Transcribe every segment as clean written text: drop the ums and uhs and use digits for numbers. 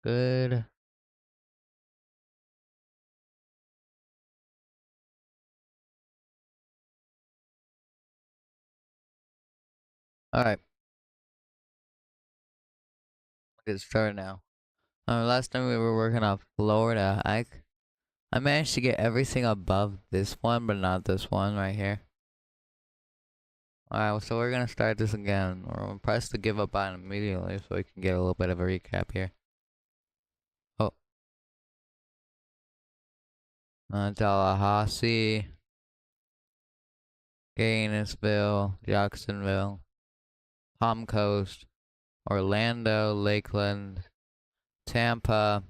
good. Alright, get started now. Last time we were working on Florida. I managed to get everything above this one, but not this one right here. Alright, so we're gonna start this again. We're gonna press the give up button immediately so we can get a little bit of a recap here. Oh. Tallahassee, Gainesville, Jacksonville, Palm Coast, Orlando, Lakeland, Tampa,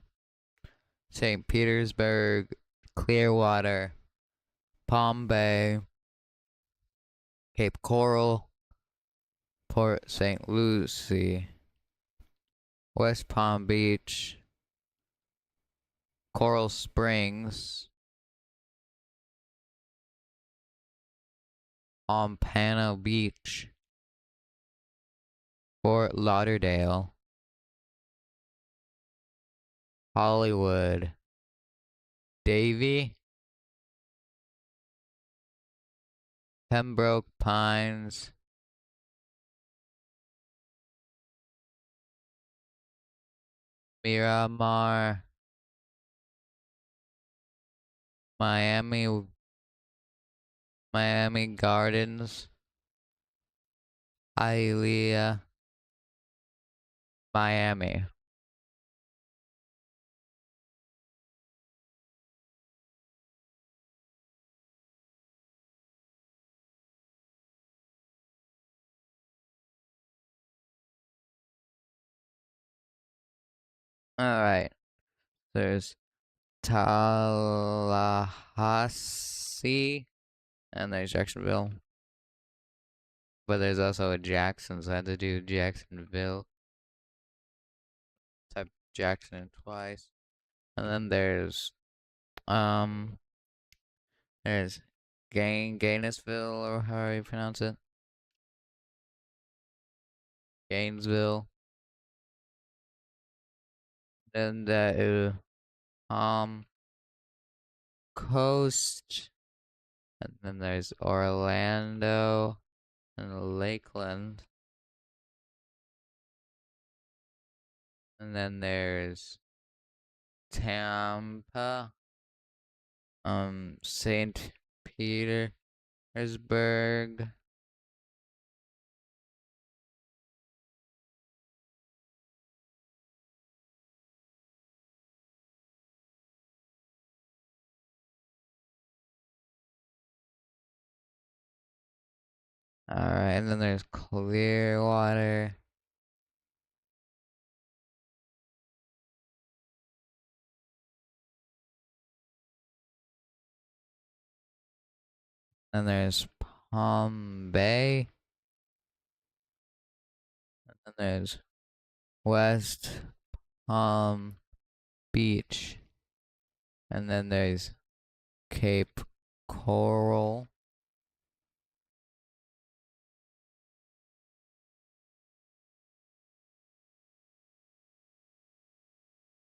St. Petersburg, Clearwater, Palm Bay, Cape Coral, Port St. Lucie, West Palm Beach, Coral Springs, Pompano Beach, Fort Lauderdale, Hollywood, Davie, Pembroke Pines, Miramar, Miami Gardens, Hialeah, Miami. Alright, there's Tallahassee, and there's Jacksonville. But there's also a Jackson, so I had to do Jacksonville. Type Jackson twice. And then um there's Gainesville, or how you pronounce it. Gainesville. Then the Coast. And then there's Orlando and Lakeland. And then there's Tampa, St. Petersburg, alright, and then there's Clearwater, and there's Palm Bay, and then there's West Palm Beach, and then there's Cape Coral.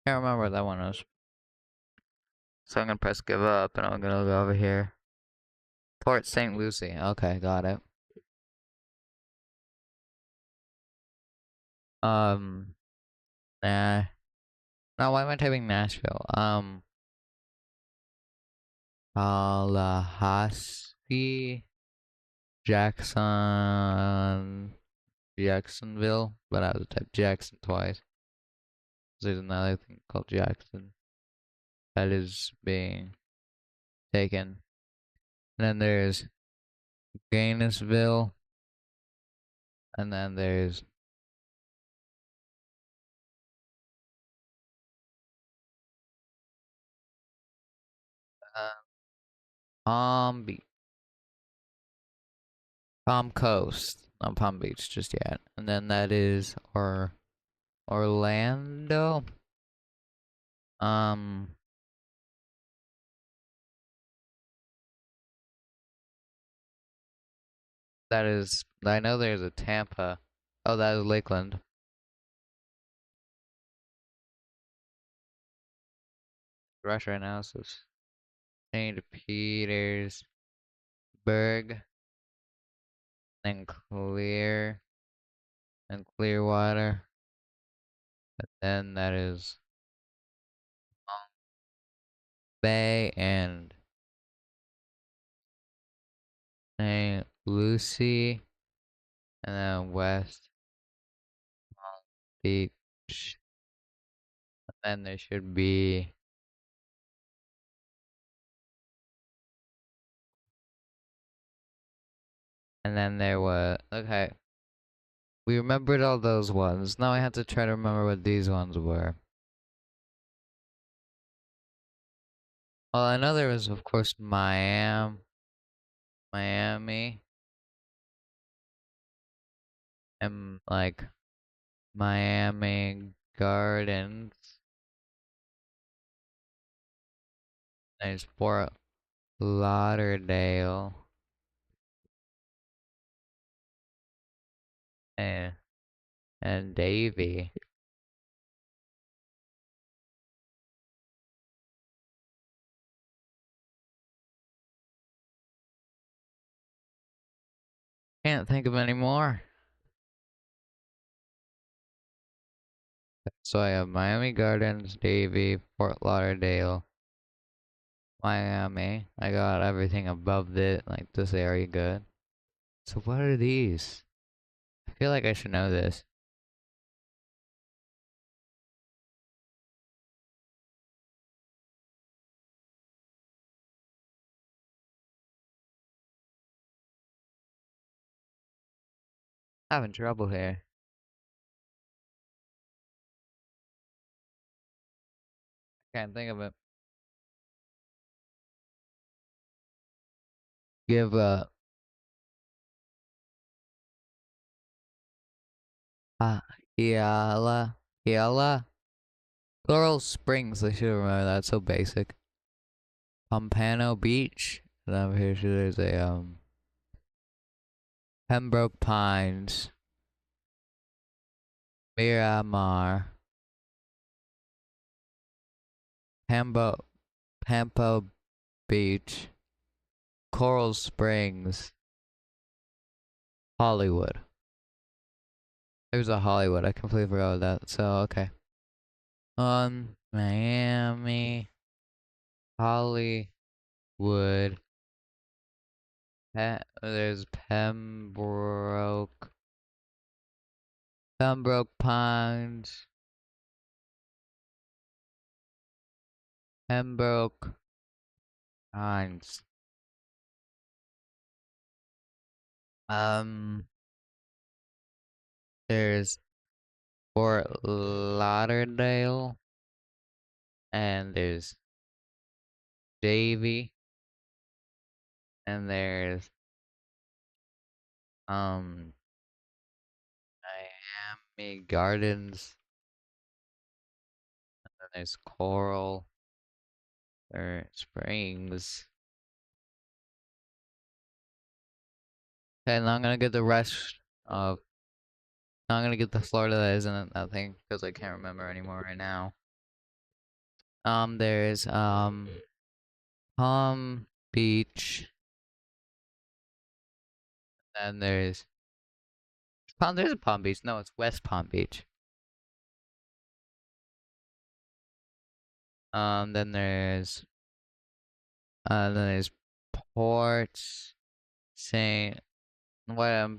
Can't remember what that one was. So I'm gonna press give up, and I'm gonna go over here. Port St. Lucie. Okay, got it. Um, nah. No, why am I typing Nashville? Tallahassee, Jacksonville, but I have to type Jackson twice. There's another thing called Jackson that is being taken. And then there's Gainesville, and then there's Palm Beach, Palm Coast, not Palm Beach just yet. And then that is Orlando. Um, that is, I know there's a Tampa. Oh, that is Lakeland. rush right now, so St. Petersburg, then Clearwater, and then that is Long Bay and St. Lucie, and then West Palm Beach. And then there should be and then there was okay. We remembered all those ones. Now I have to try to remember what these ones were. Well, I know there was, of course, Miami, and like Miami Gardens. There's Fort Lauderdale, and Davie. Can't think of any more. So I have Miami Gardens, Davie, Fort Lauderdale, Miami. I got everything above like this area good. So what are these? I feel like I should know this. Having trouble here. Can't think of it. Give uh Iala Iala Coral Springs. I should remember that. So basic. Pompano Beach. And over here there's a Pembroke Pines, Miramar, Pampo Beach, Coral Springs, Hollywood. There's a Hollywood. I completely forgot that. So okay. Miami, Hollywood. There's Pembroke Pines, Pembroke Pines. Um, there's Fort Lauderdale, and there's Davie, and there's um Miami Gardens, and then there's Coral or Springs. Okay, now I'm gonna get the rest of. Now I'm gonna get the Florida that isn't that thing because I can't remember anymore right now. There's Palm Beach, and there's a Palm Beach. No, it's West Palm Beach. Then there's Port Saint what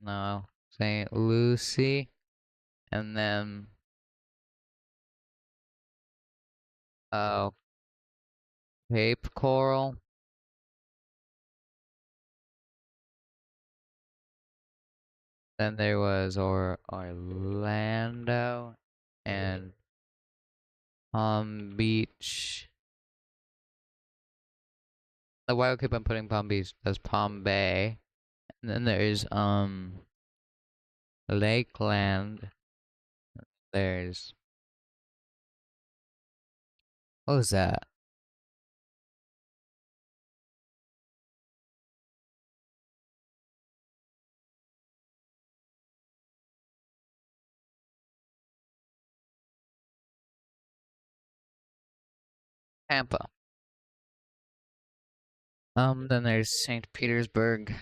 no Saint Lucie, and then uh Cape Coral. Then there was Orlando and Palm Beach. Why do I keep on putting Palm Beach? That's Palm Bay. And then there's Lakeland. There's what was that? Tampa. Then there's St. Petersburg.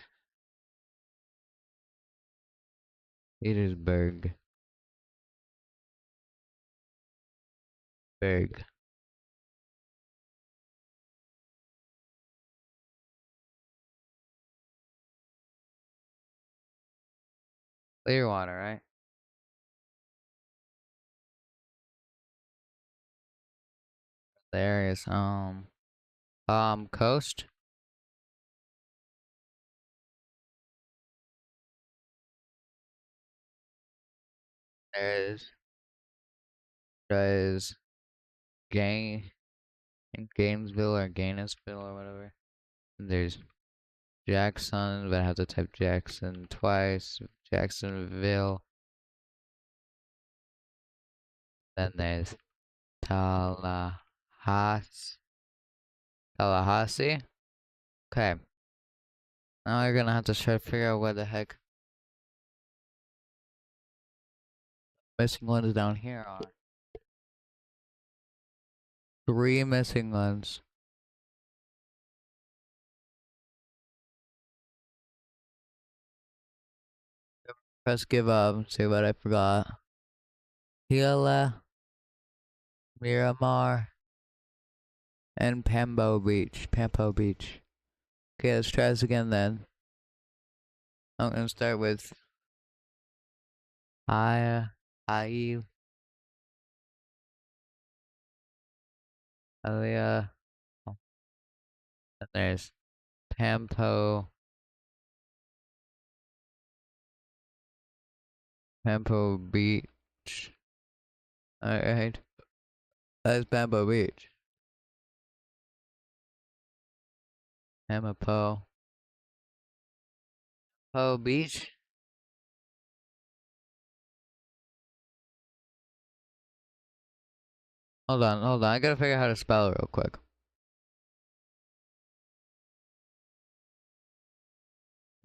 Petersburg. Berg. Clearwater, right? There is coast. There's Gain in Gainesville or Gainesville or whatever. And there's Jackson, but I have to type Jackson twice. Jacksonville. Then there's Tallahassee. Tallahassee. Okay. Now we're gonna have to try to figure out where the heck missing ones down here are. 3 missing ones. Press give up. See what I forgot. Gila, Miramar, and Pambo Beach. Pampo Beach. Okay, let's try this again then. I'm gonna start with I, Alia, and there's Pampo, Pampo Beach. Alright, that's Pampo Beach. Pamapo, Po Beach. Hold on. I gotta figure out how to spell it real quick.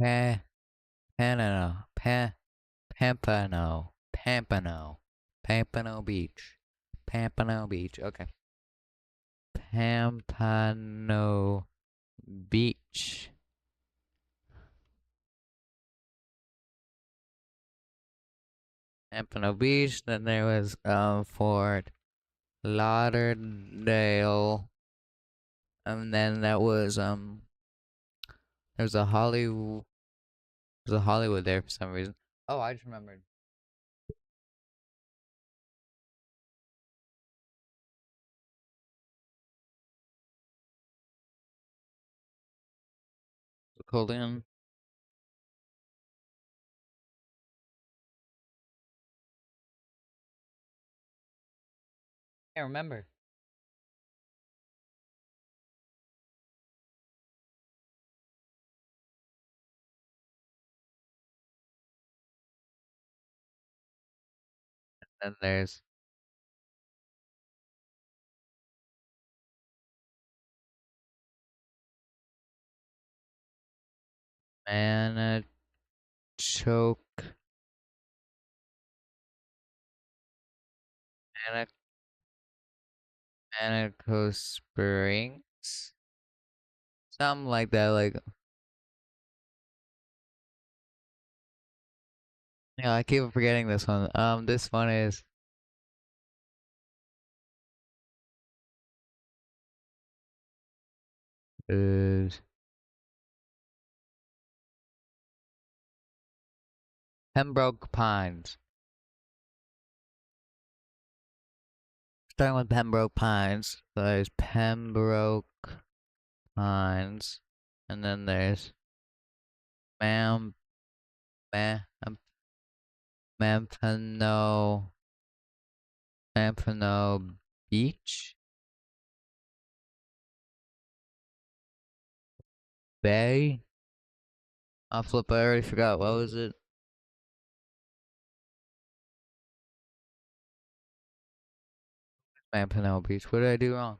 Pa, Panano, Pampano, Pampano Beach, Pampano Beach. Okay, Pampano Beach. Pampano Beach. Then there was Fort Lauderdale, and then that was there's a Hollywood there for some reason. Oh, I just remembered. Colin. I can't remember. And there's Manichoke, Manico Springs, something like that. Like, yeah, I keep forgetting this one. This one is Pembroke Pines. Starting with Pembroke Pines. So there's Pembroke Pines, and then there's Mam, Mam, Mampano, Mampano Beach, Bay. Oh, flip! I already forgot. What was it? Mampano Beach. What did I do wrong?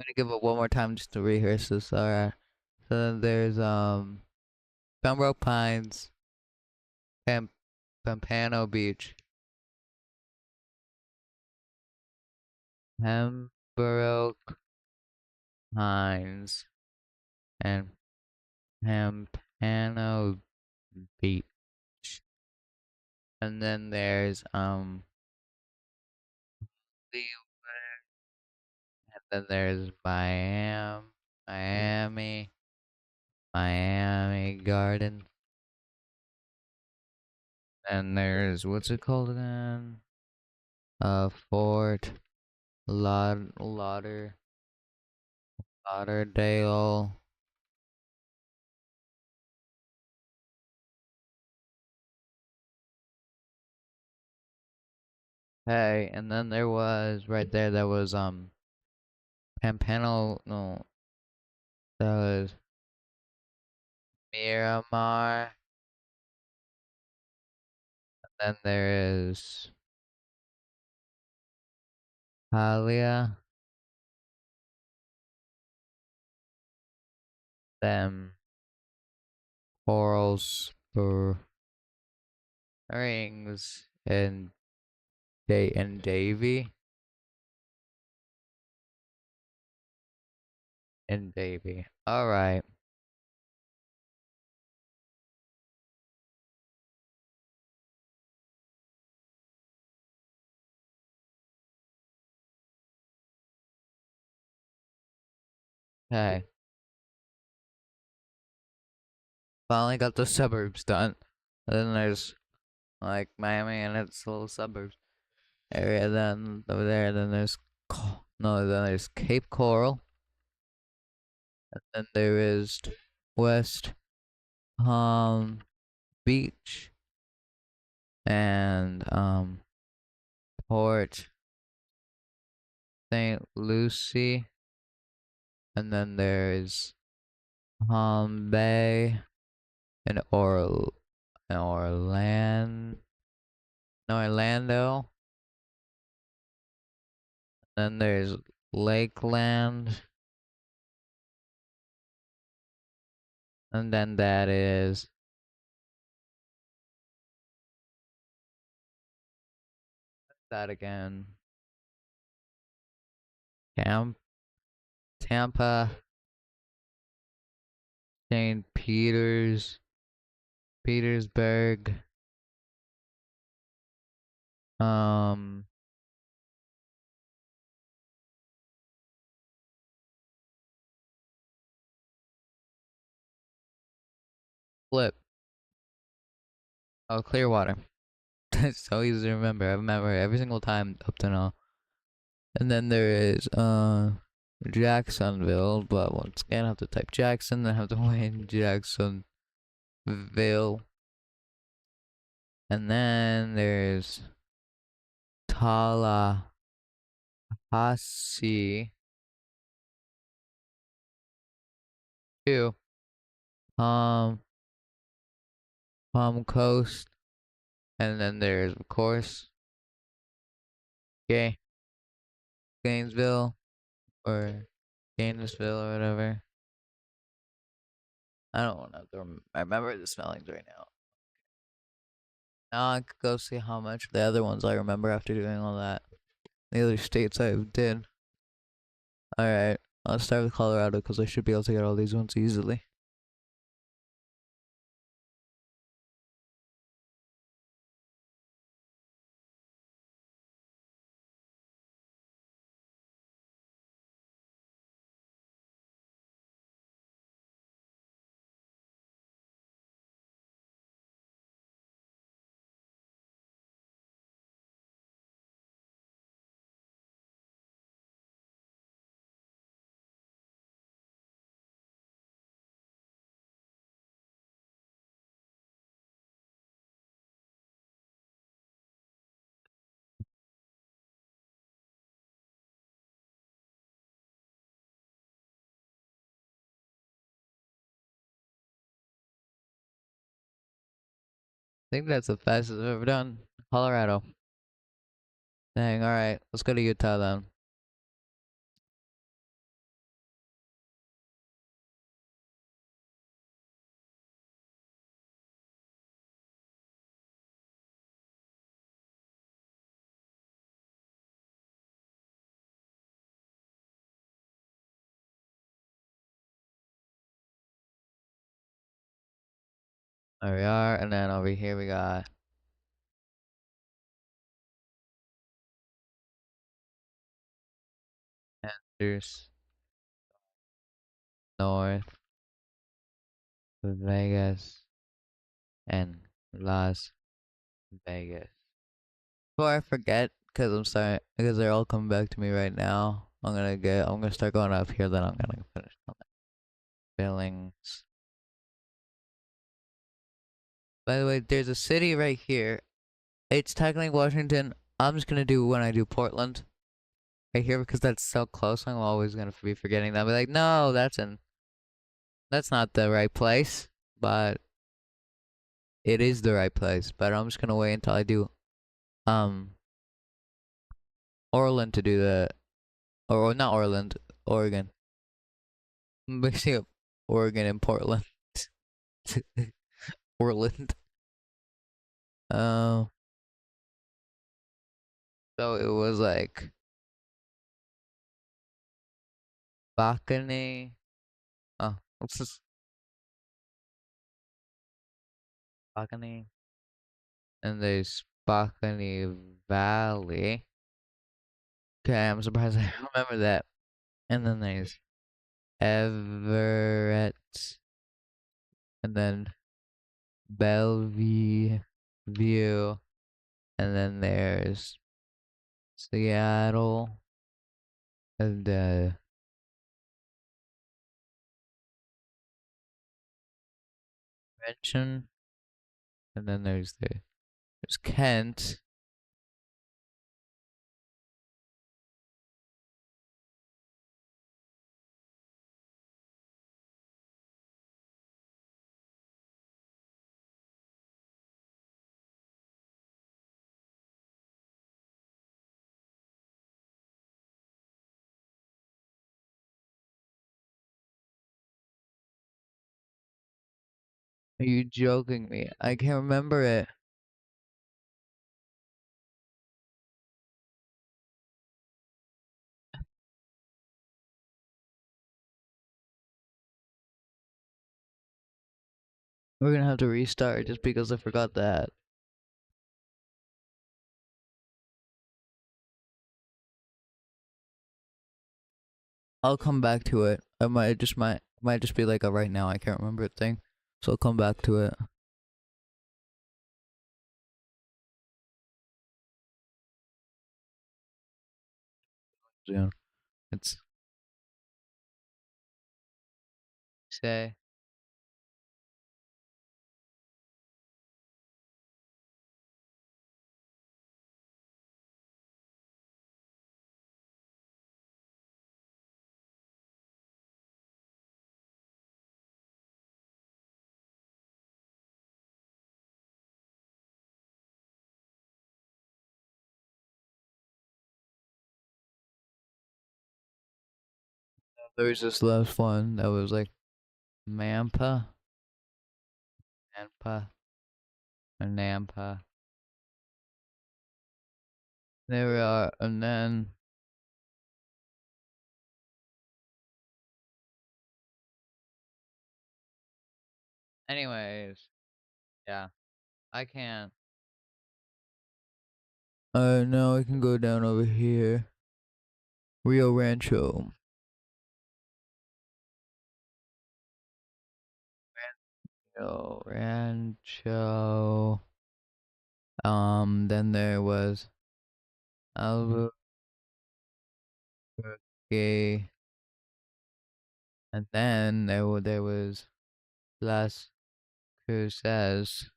I'm gonna give it one more time just to rehearse this. Alright. So then there's Pembroke Pines, Pampano Beach, Pembroke Pines, and Pompano Beach. And then there's and then there's Miami, Miami Gardens. And there's what's it called again? Fort Lauderdale. Hey, and then there was right there that was Pampano, no, that was Miramar. Then there is Halia, then Coral Springs, and Davy, and Davy. All right. Hey, finally got the suburbs done. And then there's like Miami and its little suburbs area. Then over there, then there's no, then there's Cape Coral. And then there is West Palm Beach and Port St. Lucie. And then there's Palm Bay and Orlando. Then there's Lakeland. And then that is that again. Tampa, St. Petersburg, um, Flip. Oh, Clearwater. It's so easy to remember. I remember every single time up to now. And then there is Jacksonville, but once again I have to type Jackson, then I have to win Jacksonville. And then there's Tallahassee, two, um, Palm Coast, and then there's of course, okay, Gainesville or Gainesville or whatever. I don't want to. I remember the spellings right now. Now I could go see how much the other ones I remember after doing all that. The other states I did. All right, I'll start with Colorado because I should be able to get all these ones easily. I think that's the fastest I've ever done. Colorado. Dang. All right, let's go to Utah then. There we are, and then over here we got Andrews, North, Vegas, and Las Vegas. Before I forget, because they're all coming back to me right now. I'm gonna start going up here, then I'm gonna finish on that. Billings. By the way, there's a city right here. It's technically Washington. I'm just gonna do when I do Portland right here because that's so close. I'm always gonna be forgetting that. I'll be like, no, that's not the right place, but it is the right place. But I'm just gonna wait until I do um Orland to do the or not Orland, Oregon. I'm mixing up Oregon and Portland. Portland. Um, so it was like Bacchane. Oh, what's this? Bacchane. And there's Bacchane Valley. Okay, I'm surprised I remember that. And then there's Everett. And then Bellevue. View. And then there's Seattle. And Mention. And then there's Kent. Are you joking me? I can't remember it. We're gonna have to restart just because I forgot that. I'll come back to it. I might just be like a right now I can't remember it thing. So I'll come back to it. Soon. It's say there's this last one that was like Mampa, Nampa, or Nampa. There we are, and then anyways, yeah, I can't. Now I can go down over here. Rio Rancho. Rio Rancho. Then there was Albuquerque, and then there was Las Cruces.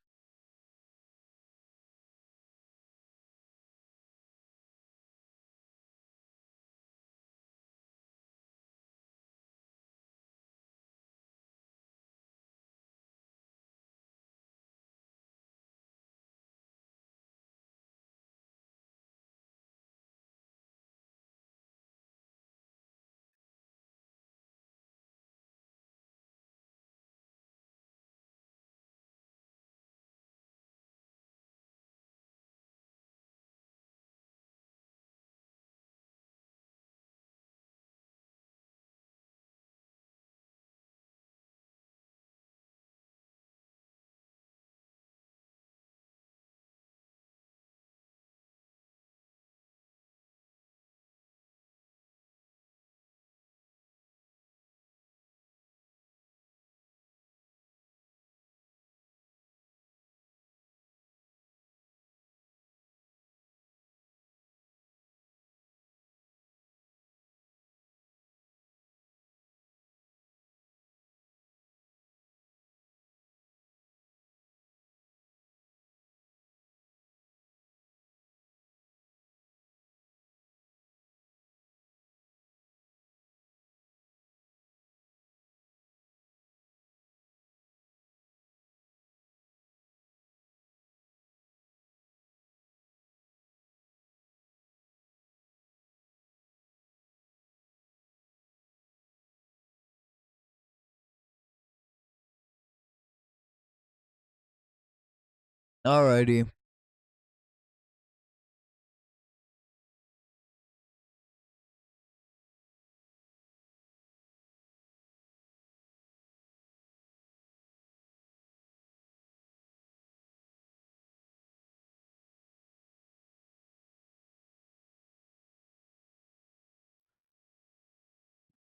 Alrighty.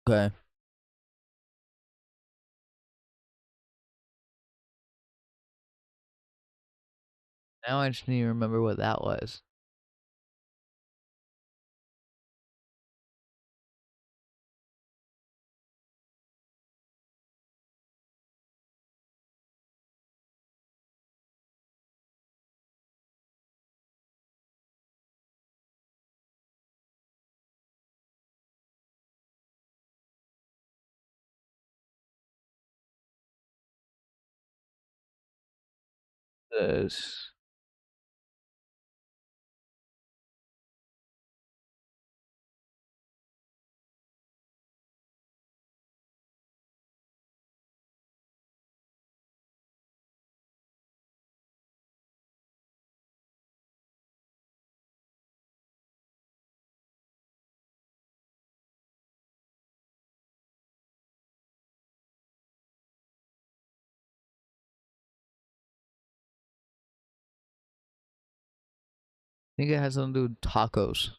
Okay. Now I just need to remember what that was. This. I think it has something to do with tacos.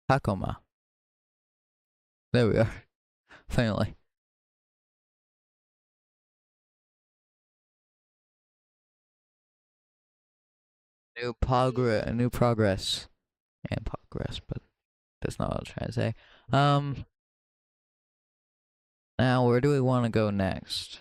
Tacoma. There we are. Finally. New progress. And progress, but that's not what I was trying to say. Now where do we want to go next?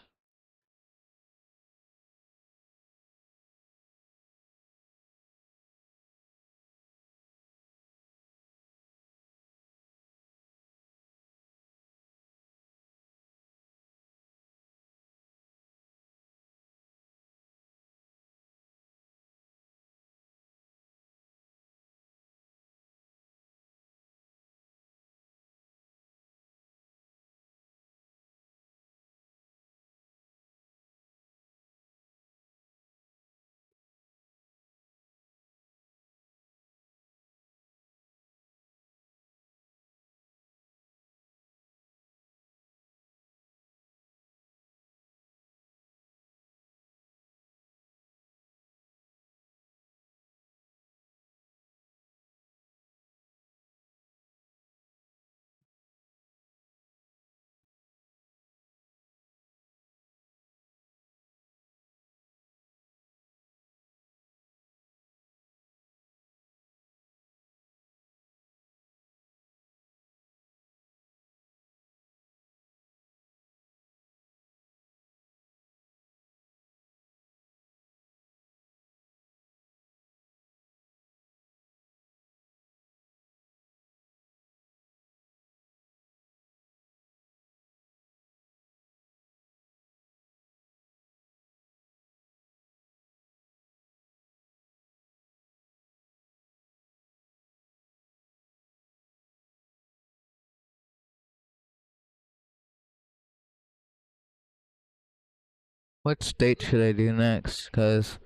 What state should I do next? Cause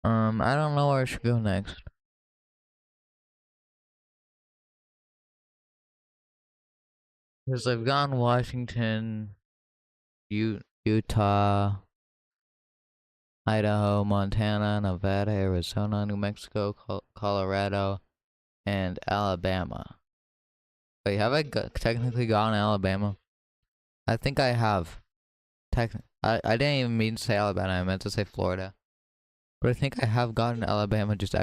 I don't know where I should go next. Cause I've gone Washington, Utah, Idaho, Montana, Nevada, Arizona, New Mexico, Colorado, and Alabama. Wait, have I technically gone to Alabama? I think I have. I didn't even mean to say Alabama. I meant to say Florida. But I think I have gotten to Alabama just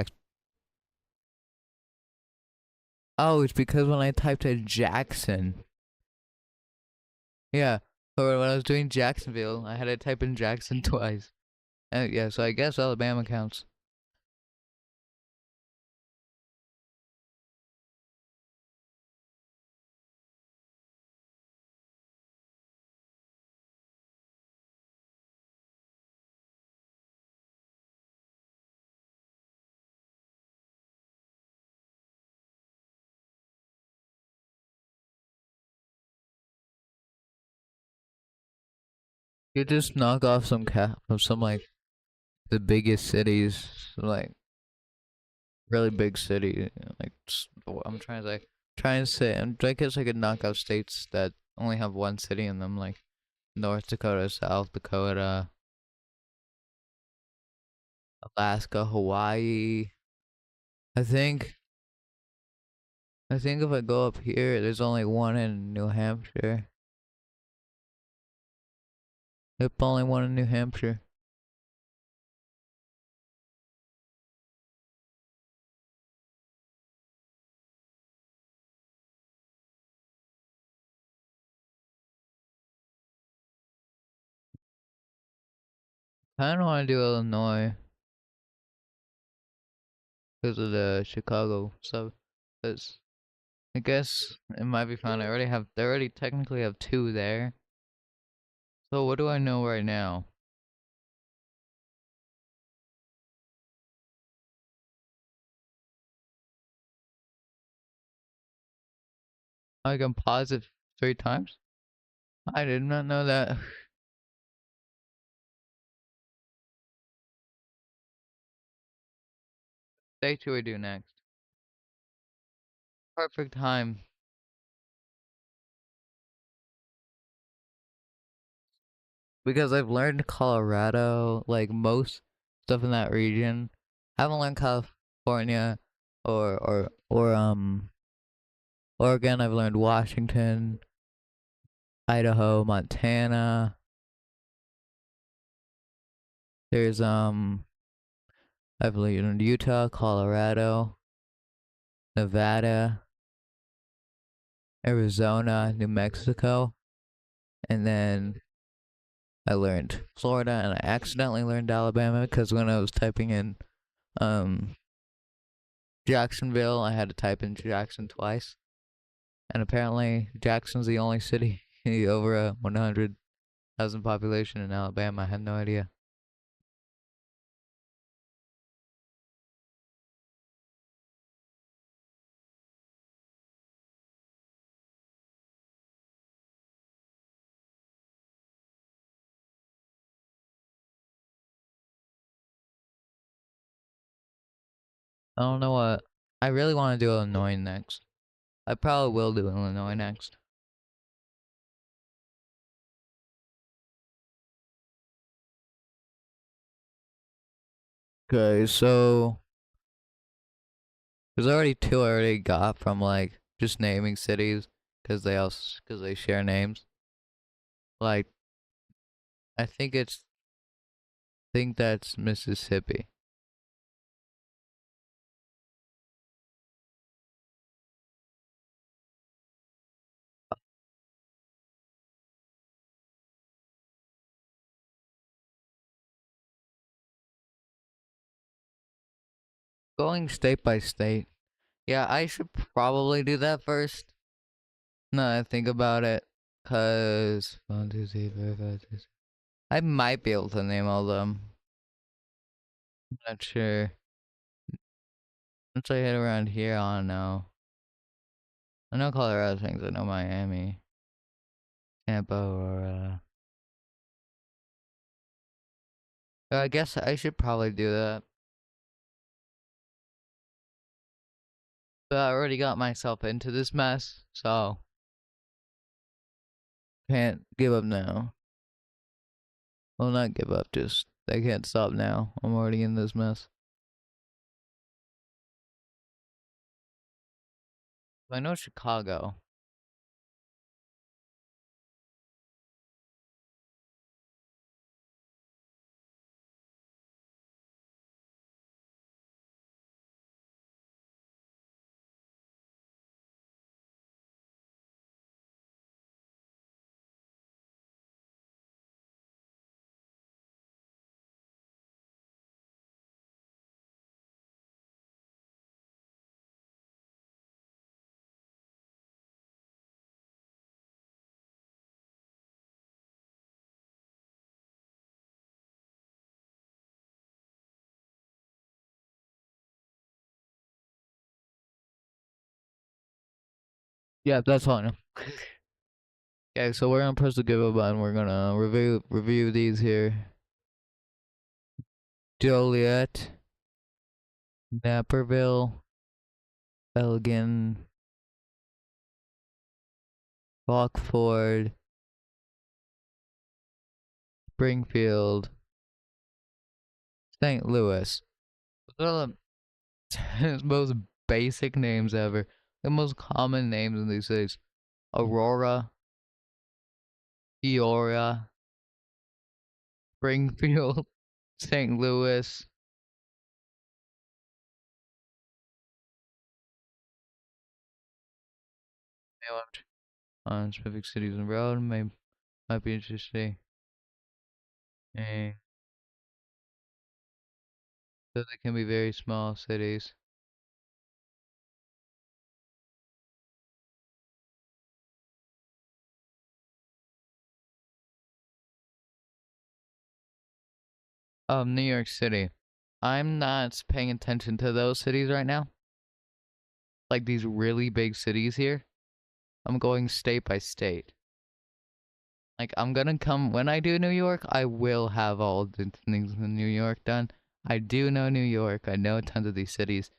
Oh, it's because when I typed in Jackson. Yeah. Or when I was doing Jacksonville, I had to type in Jackson twice. Yeah, so I guess Alabama counts. You just knock off some cap from some like the biggest cities, like really big city. Like I'm trying to like trying to say, I guess I could knock out states that only have one city in them, like North Dakota, South Dakota, Alaska, Hawaii. I think I think if I go up here, there's only one in New Hampshire. Yep, only one in New Hampshire. I don't want to do Illinois because of the Chicago stuff. Cause I guess it might be fine. They already technically have two there. So what do I know right now? I can pause it 3 times? I did not know that. State should we do next? Perfect time. Because I've learned Colorado, like most stuff in that region. I haven't learned California or Oregon. I've learned Washington, Idaho, Montana. There's I've learned Utah, Colorado, Nevada, Arizona, New Mexico, and then I learned Florida, and I accidentally learned Alabama because when I was typing in um Jacksonville, I had to type in Jackson twice, and apparently Jackson's the only city over a 100,000 population in Alabama. I had no idea. I don't know what. I really want to do Illinois next. I probably will do Illinois next. Okay, so there's already two I already got from like just naming cities because they share names. Like I think that's Mississippi. Going state by state. Yeah, I should probably do that first. No, I think about it. Cause 1, 2, 3, 4, 5, 6. I might be able to name all of them. I'm not sure. Once I hit around here, I don't know. I know Colorado things. I know Miami, Tampa, or I guess I should probably do that. But I already got myself into this mess, so can't give up now. Well, not give up, just I can't stop now. I'm already in this mess. I know Chicago. Yeah, that's all I know. Okay, so we're gonna press the give a button. We're gonna review these here. Joliet, Naperville, Elgin, Rockford, Springfield, St. Louis. Those are the most basic names ever. The most common names in these cities. Aurora, Peoria, Springfield, St. Louis. On specific cities and road might be interesting. And so they can be very small cities. New York City. I'm not paying attention to those cities right now. Like these really big cities here. I'm going state by state. Like I'm gonna come when I do New York, I will have all the things in New York done. I do know New York. I know tons of these cities,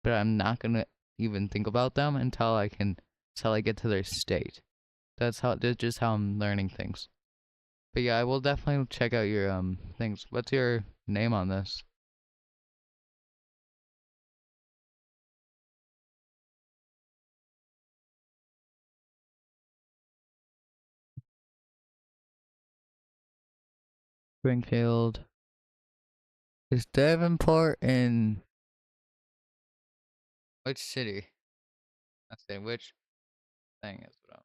but I'm not gonna even think about them until I get to their state. That's just how I'm learning things. But yeah, I will definitely check out your things. What's your name on this? Springfield. Is Davenport in which city? I say which thing is what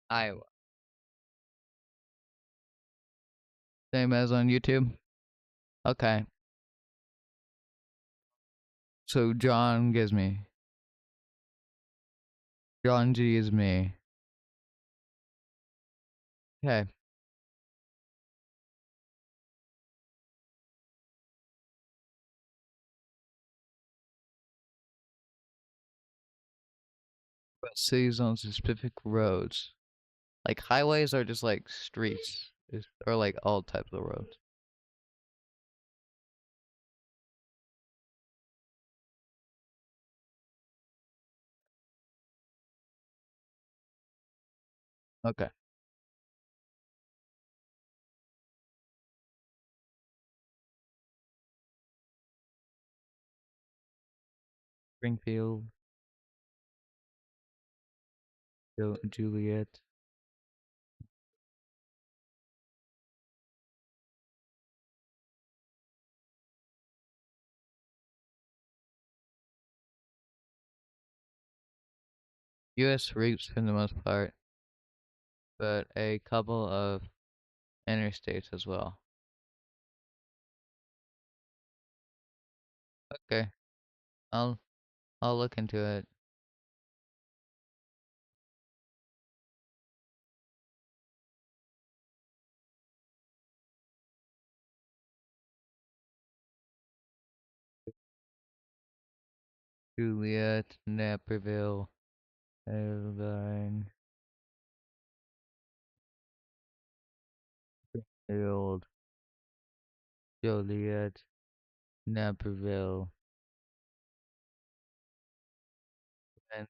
Iowa. Same as on YouTube. Okay. So John G is me. Okay. But cities on specific roads. Like highways are just like streets. Or like all types of roads. Okay. Springfield, Juliet. US routes for the most part, but a couple of interstates as well. Okay. I'll I'll look into it. Juliet, Naperville, Irvine, Springfield, Joliet, Naperville, and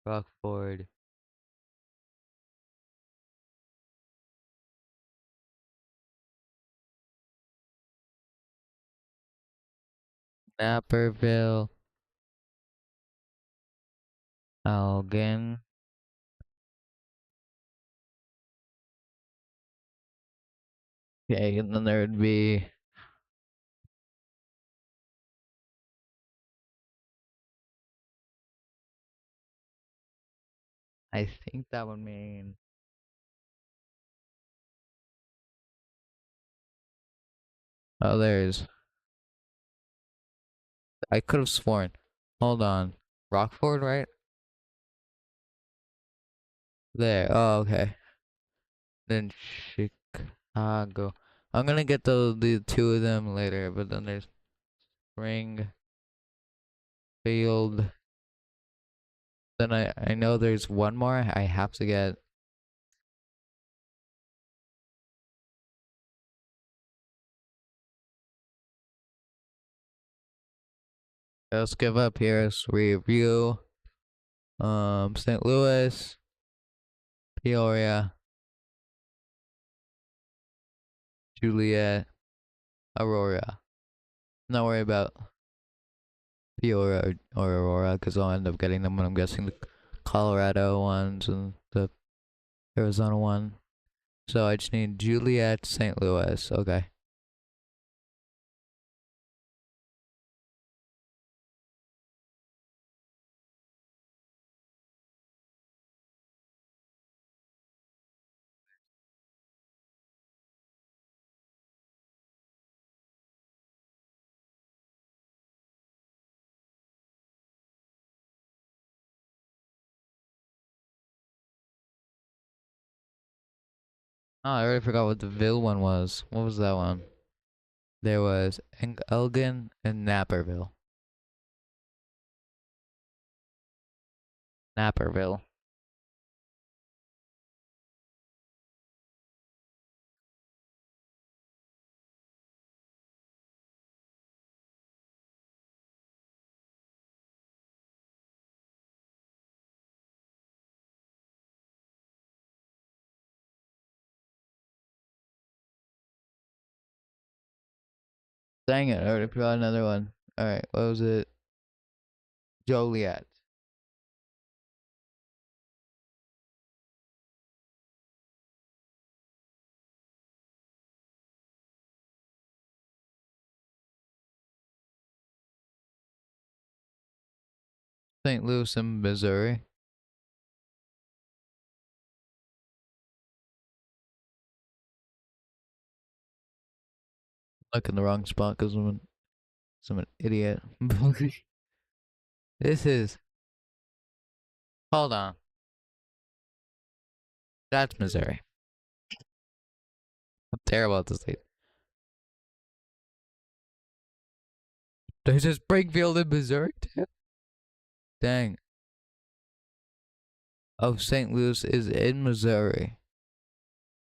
Rockford. Naperville, Elgin. Okay, and then there would be I think that would mean there's I could have sworn. Hold on. Rockford, right? There. Oh, okay. Then Chicago. I'm gonna get the two of them later, but then there's Springfield, Then I know there's one more I have to get. Let's give up here. Let's review. St. Louis, Peoria, Juliet, Aurora. Not worry about Peoria or Aurora because I'll end up getting them when I'm guessing the Colorado ones and the Arizona one. So I just need Juliet, St. Louis. Okay. Oh, I already forgot what the Ville one was. What was that one? There was Elgin and Naperville. Naperville. Dang it, I already forgot another one. Alright, what was it? Joliet. St. Louis in Missouri. Look in the wrong spot because I'm an idiot. This is. Hold on. That's Missouri. I'm terrible at this state. There's a Springfield in Missouri too? Dang. Oh, St. Louis is in Missouri.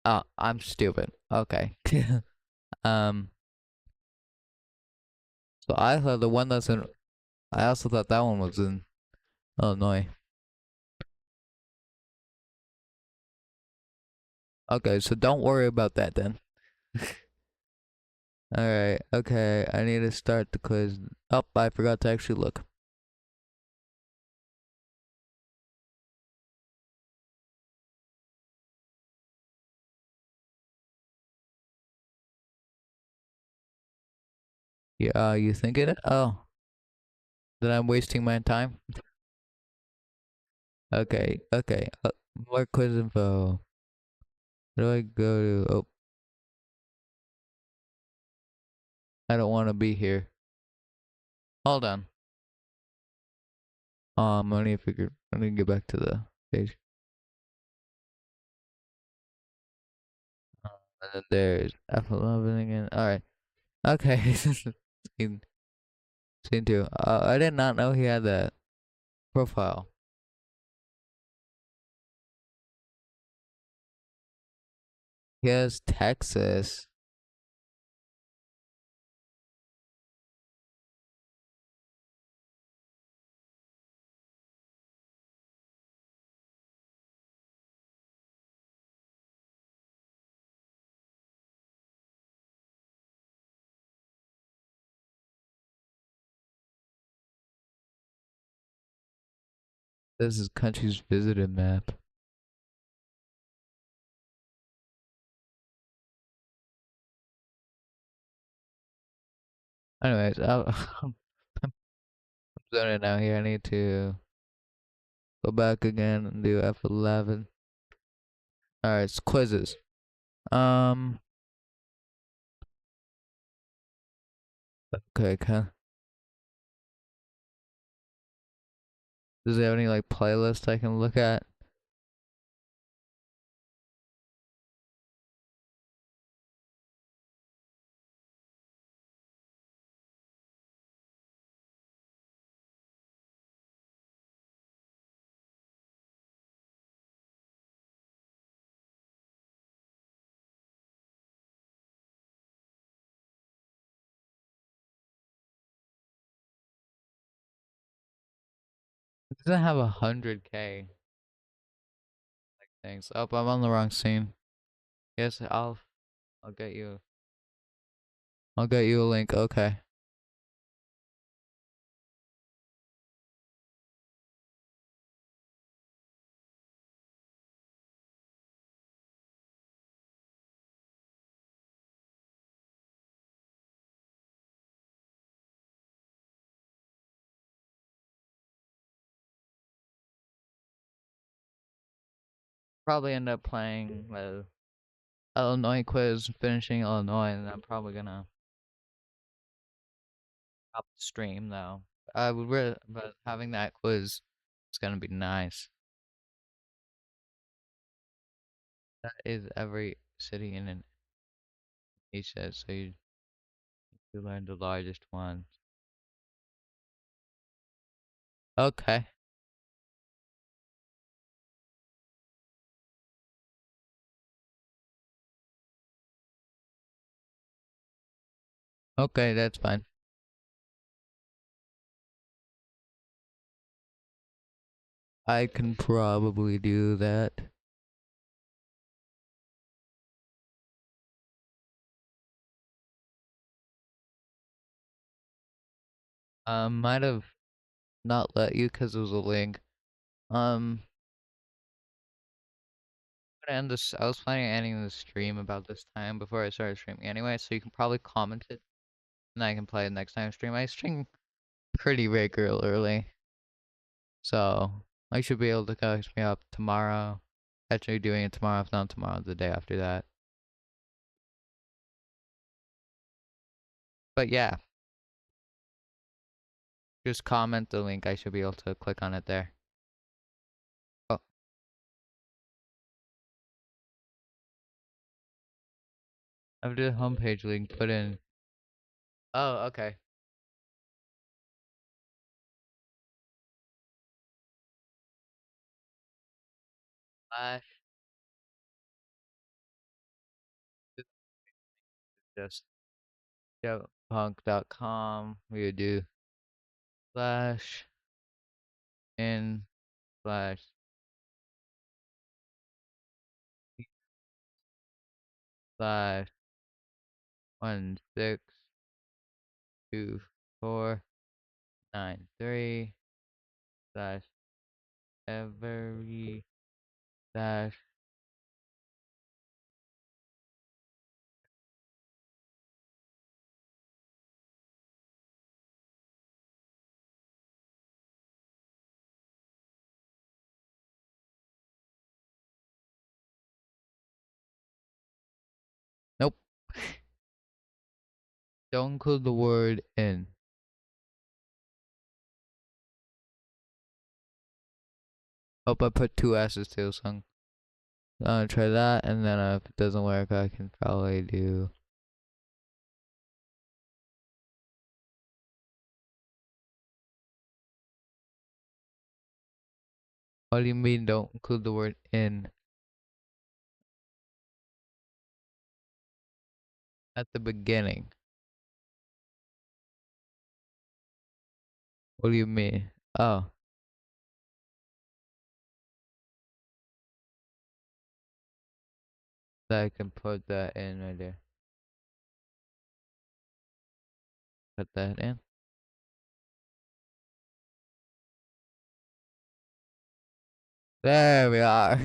Oh, I'm stupid. Okay. um. So I thought the one that's in. I also thought that one was in Illinois. Okay, so don't worry about that then. Alright, okay, I need to start the quiz. Oh, I forgot to actually look. Yeah, you thinking it? Oh, then I'm wasting my time? Okay, okay. More quiz info. Where do I go to? Oh, I don't want to be here. Hold on. I need to figure. I need to get back to the page. And then there's F11 again. Alright. Okay. scene, scene 2. I did not know he had that profile. He has Texas. This is countries visited map. Anyways, I'm zoning out here. I need to go back again and do F11. Alright, it's quizzes. Um, okay, does it have any like playlist I can look at? Doesn't have 100K things. Oh, I'm on the wrong scene. Yes, I'll get you. I'll get you a link. Okay. Probably end up playing Illinois quiz, finishing Illinois, and I'm probably gonna stop the stream though. I would really, but having that quiz is gonna be nice. That is every city in an each said, so you learn the largest one. Okay. Okay, that's fine. I can probably do that. Might have not let you because it was a link. Um, gonna end this. I was planning on ending the stream about this time before I started streaming anyway, so you can probably comment it, and I can play it next time I stream. I stream pretty regularly, so I should be able to catch me up tomorrow. Actually, doing it tomorrow, if not tomorrow, the day after that. But yeah, just comment the link. I should be able to click on it there. Oh, I have the homepage link put in. Oh, okay. Slash just punk.com. We would do slash in slash slash 162493 slash every slash. Nope. Don't include the word in. Hope I put two S's too, so I'm gonna try that, and then if it doesn't work, I can probably do. What do you mean don't include the word in at the beginning? What do you mean? Oh, so I can put that in right there. Put that in. There we are.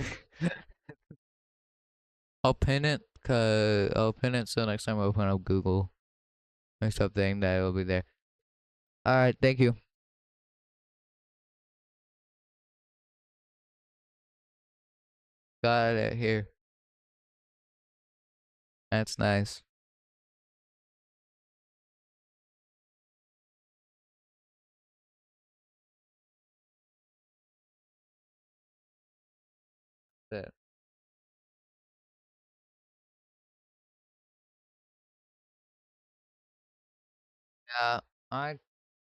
I'll pin it, cause I'll pin it so next time I open up Google or something that it'll be there. Alright, thank you. Got it here. That's nice. That's it. Yeah, I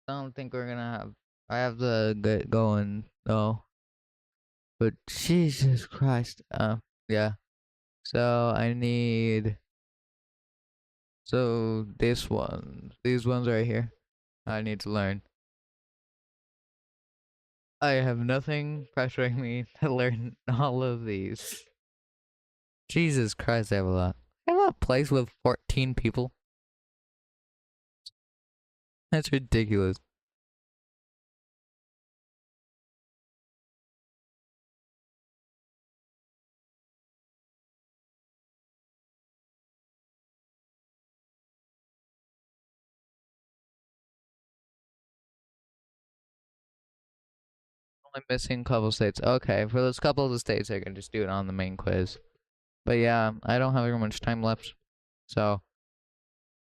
don't think we're gonna have. I have to get going though. But Jesus Christ. Yeah. So I need. So this one, these ones right here, I need to learn. I have nothing pressuring me to learn all of these. Jesus Christ, I have a lot. I have a place with 14 people. That's ridiculous. Only missing a couple states. Okay, for those couple of the states, I can just do it on the main quiz. But yeah, I don't have very much time left. So,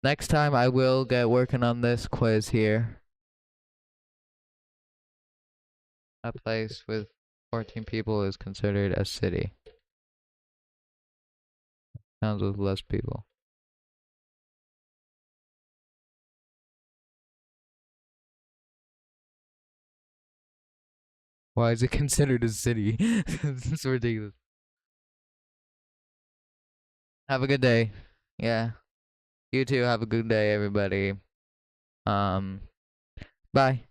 next time I will get working on this quiz here. A place with 14 people is considered a city. Towns with less people. Why is it considered a city? It's ridiculous. Have a good day. Yeah. You too. Have a good day, everybody. Um, bye.